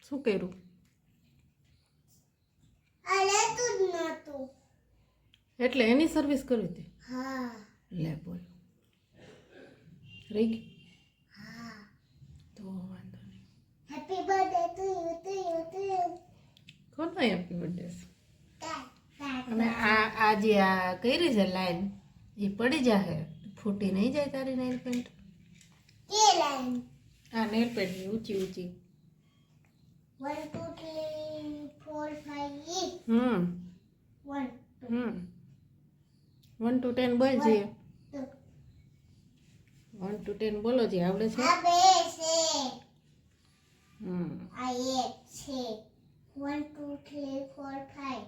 શું કર્યું? અરે તું જ નહોતું. એટલે એની સર્વિસ કરવી હતી? હા. લે બોલ, રહી ગઈ? હા. તો વાંધો નહીં. Happy birthday to you. કોનો હેપી બર્થડે? અને આ જે આ કરી છે લાઈન એ પડી જાહે, ફૂટી નહીં જાય તારી નેલ પેન્ટ? કે લાઈન? આ નેલ પેન્ટની ઊંચી ઊંચી. 1 2 3 4 5 1 1 to 10 બોલ છે. 2 1 to 10 બોલો જે આવડે છે. આ બે છે. આ એક છે. 1 2 3 4 5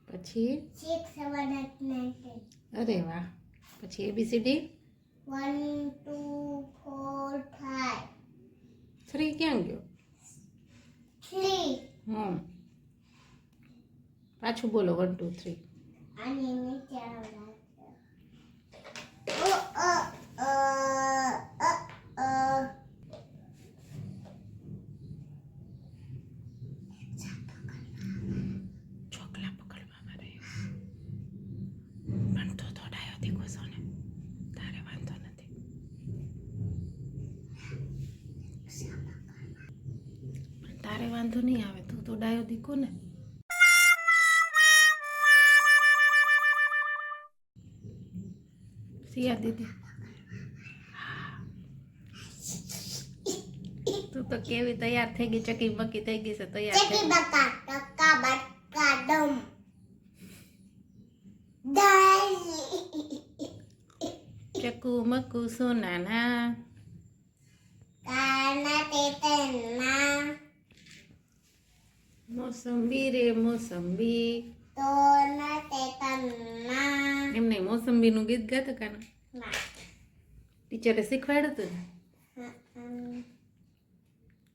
પછી 6 7 8 9 10. અરે વાહ. પછી ABCD 1 2 4 5 3 ક્યાં ગયો? 3 પાછું બોલો 1 2 3. આની નીચે આવડા. ચોકલા પકડવામાં રહ્યો પણ તો થોડાયો દીકો સોને, તારે વાંધો નથી. પણ તારે વાંધો નહીં આવે, તું તો ડાયો દીકો ને. સિયા દીદી તું તો કેવી તૈયાર થઈ ગઈ, ચકી બકી થઈ ગઈ છે, તૈયાર થઈ ચકી ગઈ. બકા ટકા બકા ડમ દાઈ ચકુ મકુ સોનાના કાના તેતના મોસંબી રે મોસંબી. તો ના તેતના એમ નહીં, મોસંબીનું ગીત ગાતો કાનો ના. ટીચરે શીખવાડ્યું હતું ને?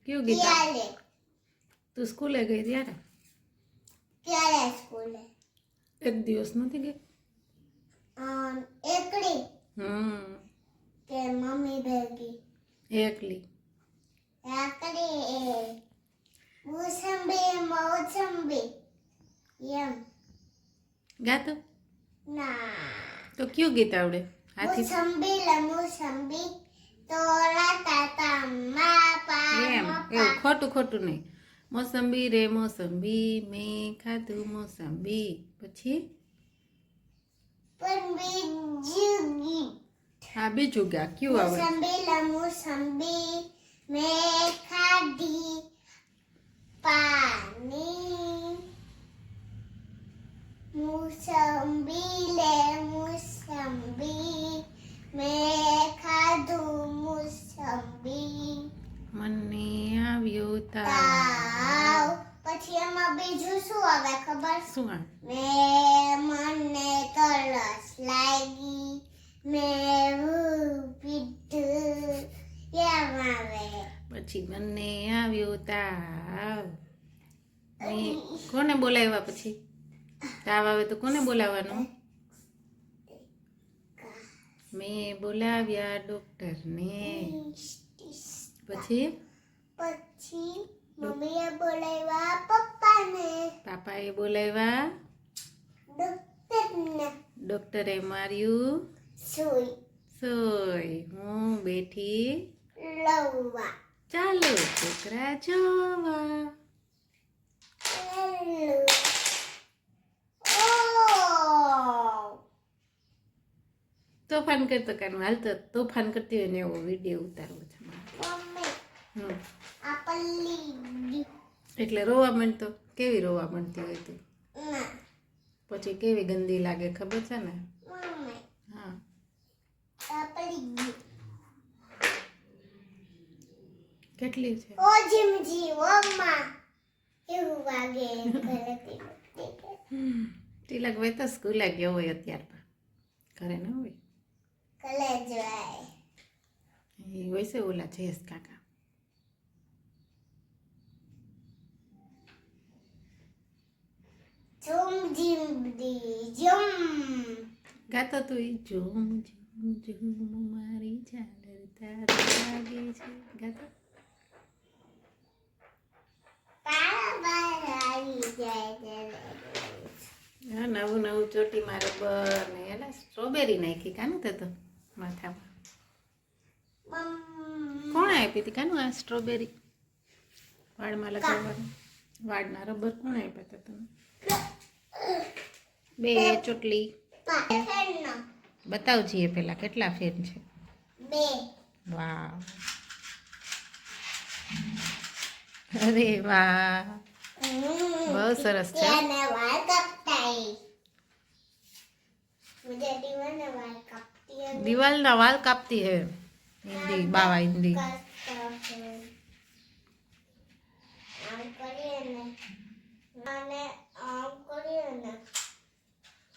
કયું ગીત? ક્યારે તું સ્કૂલે ગઈ ત્યારે ક્યારે સ્કૂલે? એક દિવસ નથી ગઈ? એકડી કે મમ્મી ભેગી? એકલી. એકડી મોસંબી એમ ગાતો ના. તો કયું ગીત આવડે? હાથી મોસંબી તોરા તાતા મા પા એમ એવું ખોટું ખોટું નહીં. મોસંબી રે મોસંબી મેં ખાધું મોસંબી. પછી પણ બીજું ગીત. હા બીજું ગા કયું આવડે? મોસંબી મેં ખાધી પાણી. મોસંબી મેં ખાધું મોસંબી. મને આવ્યો તાવ. તાવ. પછી એમાં બીજું શું આવે ખબર? શું આવે? મને તરસ લાગી મેં પીધું એમ આવે. પછી મને આવ્યો તાવ. મેં કોને બોલાવ્યા? પછી તાવ આવે તો કોને બોલાવવાનું? મેં બોલાવ્યા ડોક્ટરને. પછી મમ્મીએ બોલાવ્યા પપ્પાને. પાપાએ બોલાવ્યા ડોક્ટરને. ડોક્ટરે માર્યું સુઈ સોય. હું બેઠી લવવા. ચાલો છોકરા જોવા. તોફાન કરતો કાનું હાલતો તોફાન કરતી હોય ને એવો વિડીયો ઉતારવો છે મારે. મમ્મી આ પલ્લી એટલે રોવા માંડતો. કેવી રોવા માંડતી હોય તું? ના. પછી કેવી ગંદી લાગે ખબર છે ને? મમ્મી હા. આ પલ્લી કેટલી છે? ઓ જીમજી ઓમ્મા એવું વાગે ગલતી. તિલક ભાઈ તો સ્કૂલે ગયો હોય અત્યાર પણ ઘરે ન હોય. કલે જાય એ હોય છે ઓલા જયેશ કાકા. ઝુમ જીમડી ઝુમ ગાતો તું ઈ ઝૂમ ઝૂમ ઝૂમ મારી ઝાલર તારે લાગે છે. ગાતો હા નવું નવું ચોટીમાં રબર ને એને સ્ટ્રોબેરી નાખી કાનું થતો માથામાં કોણ આપી હતી કાનું આ સ્ટ્રોબેરી વાળમાં લગાવવાનું વાળના રબર કોણ આપ્યા હતા તમે બે ચોટલી બતાવજીએ પેલા કેટલા ફેર છે વાહ અરે વાહ બહુ સરસ છે દિવાલના વાલ કાપતી હે હિન્દી બાવા હિન્દી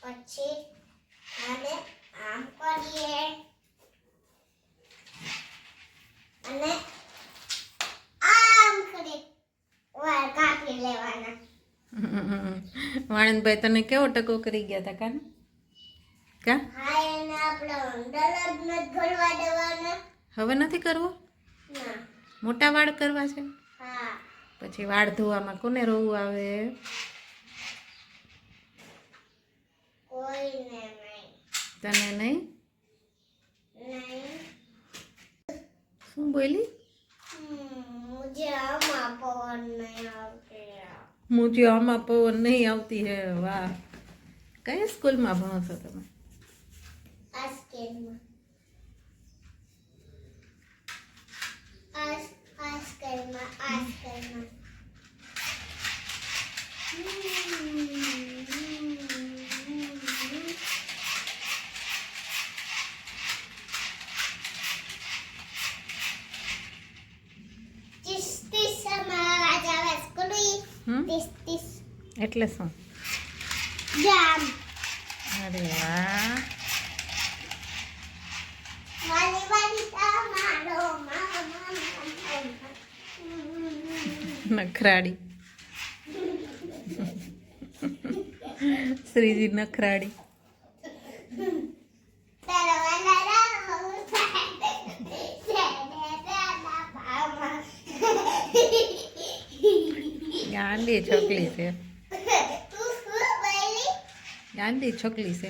પછી આને આમ કરીએ અને આમ કરી વાળ કાપી લેવાના વાણંદભાઈ તને કેવો ટકો કરી ગયા હતા કાન કા હા એને આપણે અંદર જ નથી ઘડવા દેવાના હવે નથી કરવો ના મોટા વાળ કરવા છે હા પછી વાળ ધોવામાં કોને રોવું આવે કોઈને નહીં તને નહીં નહીં શું બોલી मुझे आमा पवन नहीं आते મુજે આમાં પવન નહીં આવતી હે વાહ કઈ સ્કૂલમાં ભણો છો તમે आस्केल में એટલે શું જામ અરે વાહ વાલી વાલી તમારો મામા નખરાડી શ્રીજી નખરાડી ગાંડી છોકરી છે ગાંડી છોકરી છે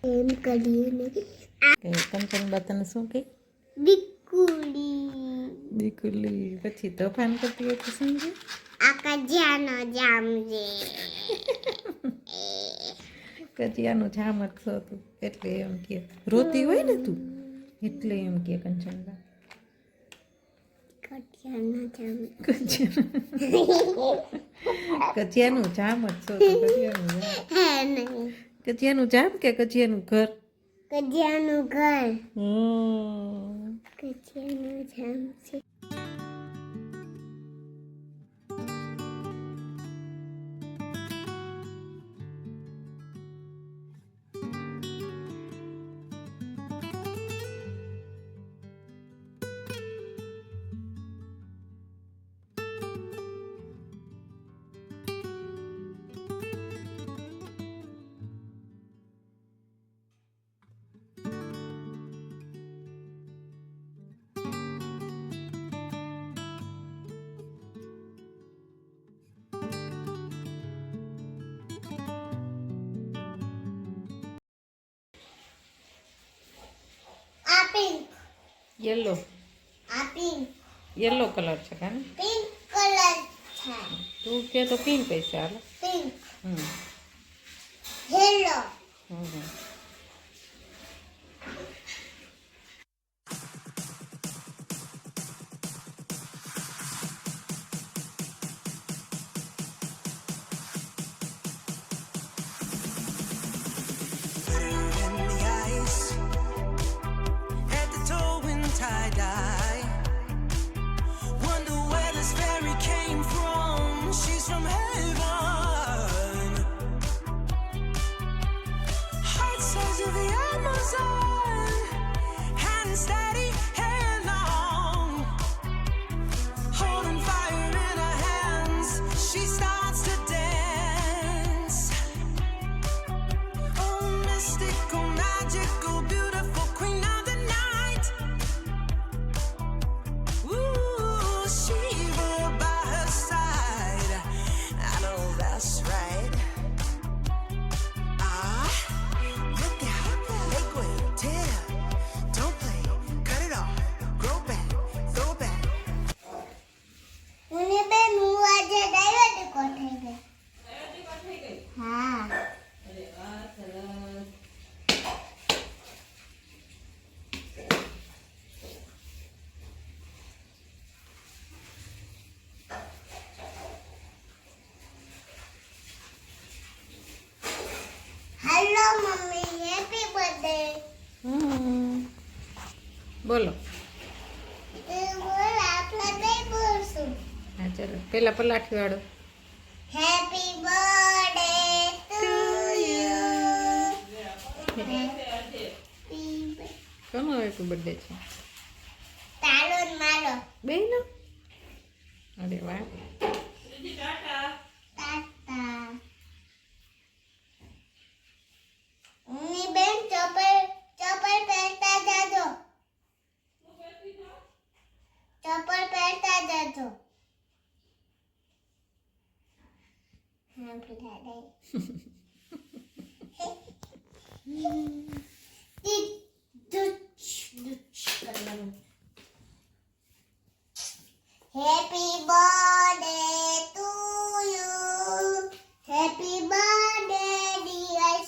એમ કરીને કંચન બતન શું કે બિકુલી બિકુલી પછી તોફાન કરતી હોય તો શું કે આકા જાનો જામ જે કચિયાનું જામ જ છો તું એટલે એમ કે રોતી હોય ને તું એટલે એમ કે કંચનબા કટિયાનો જામ કચિયાનું જામ જ છો તું કચિયાનું જામ હે નહીં કચિયાનું જામ કે કચિયાનું ઘર કજિયાનું ઘર હમ કજિયાનું જામ છે પિંક યલો આ પિંક યલો કલર છે કાને પિંક કલર છે તું કે તો પિંક પૈસા હાલો pink hmm yellow hmm mystical, magical, beautiful queen of the night. Ooh, she will by her side. I know that's right. Ah, look out, make way, tear up, don't play, cut it off, grow back, throw back. મને બે હું આજે divert કોઠે ગઈ હા અરે વાહ, સરસ. Hello mummy happy birthday બોલો. એ બોલ આપણે બે બોલશું હા ચલો, પેલા પલાઠી વાળો. હેપી બર્થડે ટુ યુ કોનો હેપી બર્થડે છે? તારો ને મારો બેયનો? અરે વાહ. તાતા મમ્મી બેન ચપ્પલ પહેરતા જાજો ચપ્પલ પહેરતા જાજો હા પેલા happy birthday to you happy birthday dear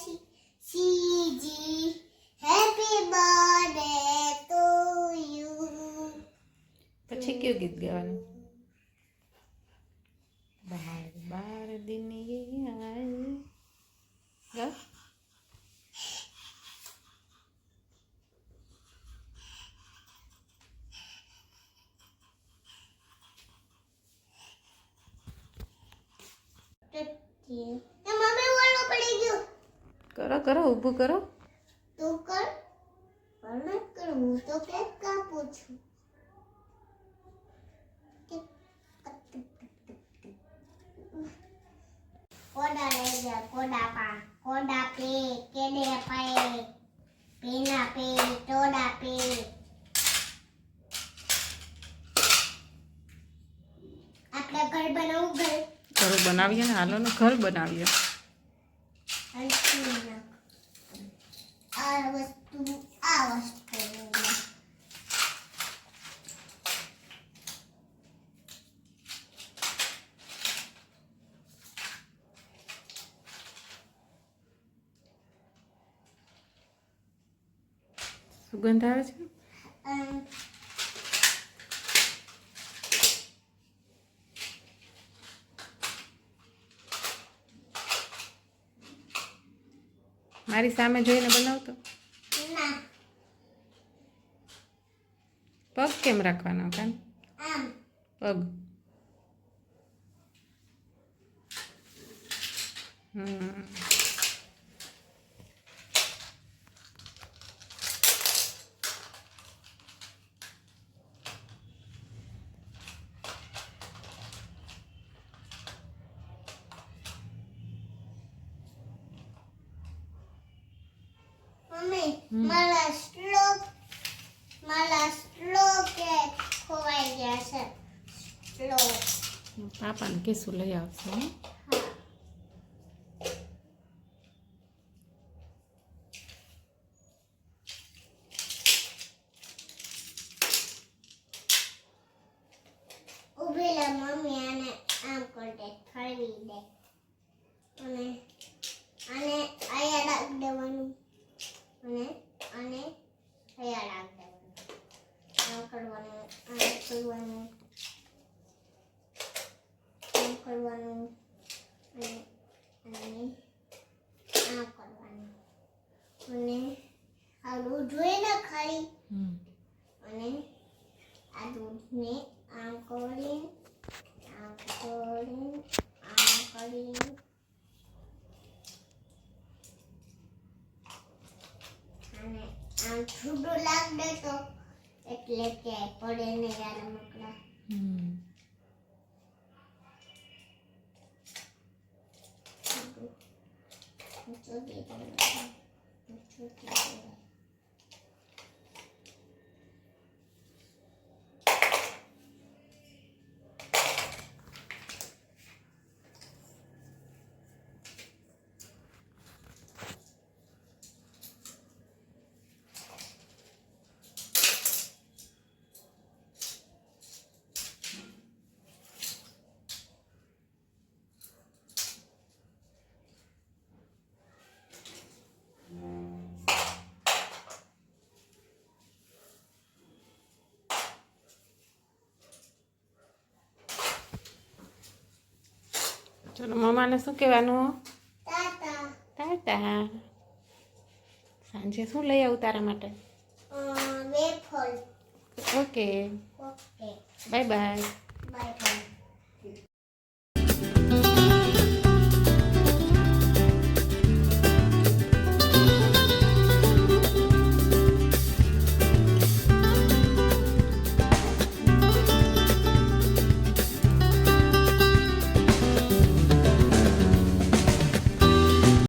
સીજી હેપી બર્થડે ટુ યુ પછી કયું ગીત ગાવાનું? બાર બાર દિન યે આયે. ગા. મમ્મી બોલો પડી ગયું કરો કરો, ઊભું કરો. તું કર પણ ન કર હું તો કેક કાપું છું કોડા લઈ જા કોડા પા કોડા પે કેડે પાએ પેના પે ટોડા પે આપણે ઘર બનાવું ઘર ઘર બનાવીએ ને, હાલો ને ઘર બનાવીએ. આ વસ્તુ સુગંધ આવે છે. મારી સામે જોઈને બનાવતો. ના પગ કેમ રાખવાનો? કાન આમ પગ. મમ્મી મારા સ્લો કેક ખોવાઈ ગયા છે સ્લો પાપાને કેસું લઈ આવશે. હે? ઉભી લે મમ્મી આને આમ કરી દે ઠરવી દે અને આને આયા રાખ દેવાનું અને આને આયા રાખ દેવાનું આમ કરવાનું આમ કરવાનું આમ કરવાનું અને આમ કરવાનું અને આ દૂધ જોઈએ ને ખાલી અને આ દૂધને આમ કરીને આમ કરીને આમ કરીને અને આમ છૂટું લાગ દે તો એટલે કે પડે ને યાર મકડા ચોટી ચલો મમ્માને શું કહેવાનું? ટાટા. ટાટા. સાંજે શું લઈ આવું તારા માટે? Wafer. Okay okay. Bye bye.